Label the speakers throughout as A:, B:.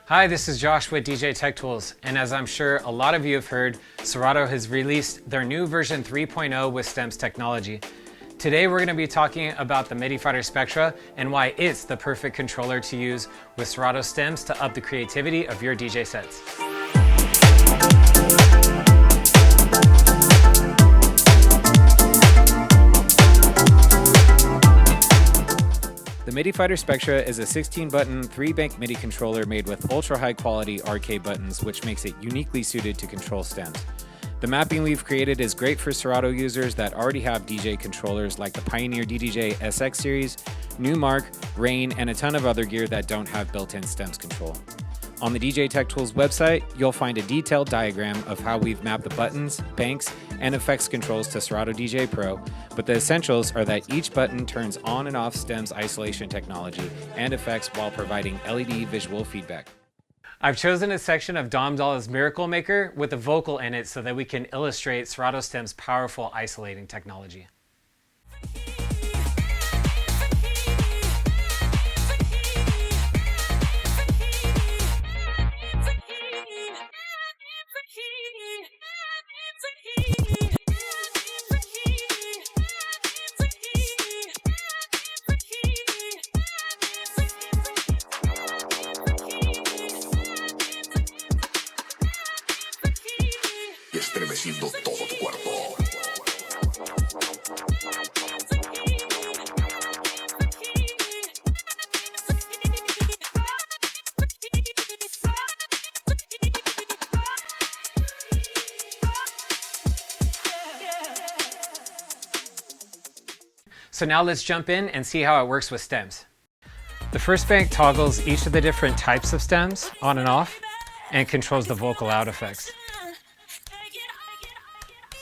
A: Hi, this is Josh with DJ Tech Tools, and as I'm sure a lot of you have heard, Serato has released their new version 3.0 with Stems technology. Today we're going to be talking about the Midi Fighter Spectra and why it's the perfect controller to use with Serato Stems to up the creativity of your DJ sets. The Midi Fighter Spectra is a 16-button, 3-bank MIDI controller made with ultra-high-quality RK buttons, which makes it uniquely suited to control stems. The mapping we've created is great for Serato users that already have DJ controllers like the Pioneer DDJ SX series, Newmark, Rain, and a ton of other gear that don't have built-in stems control. On the DJ Tech Tools website, you'll find a detailed diagram of how we've mapped the buttons, banks, and effects controls to Serato DJ Pro, but the essentials are that each button turns on and off stems isolation technology and effects while providing LED visual feedback. I've chosen a section of Dom Dolla's Miracle Maker with a vocal in it so that we can illustrate Serato Stems' powerful isolating technology.
B: Estremeciendo todo tu cuerpo.
A: So now let's jump in and see how it works with stems. The first bank toggles each of the different types of stems on and off and controls the vocal out effects.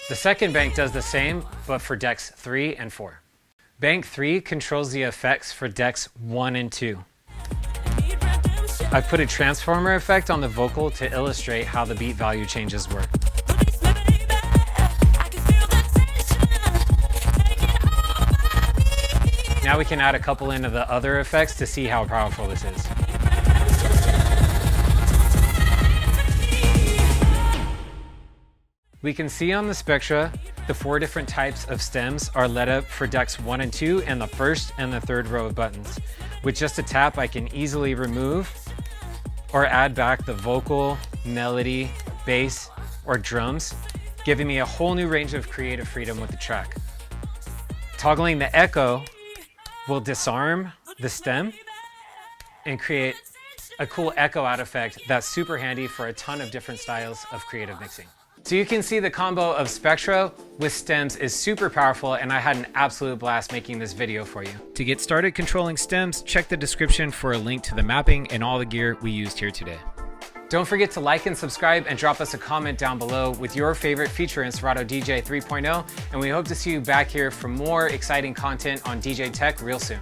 A: The second bank does the same, but for decks 3 and 4. Bank 3 controls the effects for decks 1 and 2. I've put a transformer effect on the vocal to illustrate how the beat value changes work. Now we can add a couple into the other effects to see how powerful this is. We can see on the Spectra, the 4 different types of stems are let up for decks 1 and 2 and the first and the third row of buttons. With just a tap, I can easily remove or add back the vocal, melody, bass, or drums, giving me a whole new range of creative freedom with the track. Toggling the echo will disarm the stem and create a cool echo out effect that's super handy for a ton of different styles of creative mixing. So you can see the combo of Spectra with stems is super powerful, and I had an absolute blast making this video for you. To get started controlling stems, check the description for a link to the mapping and all the gear we used here today. Don't forget to like and subscribe and drop us a comment down below with your favorite feature in Serato DJ 3.0, and we hope to see you back here for more exciting content on DJ Tech real soon.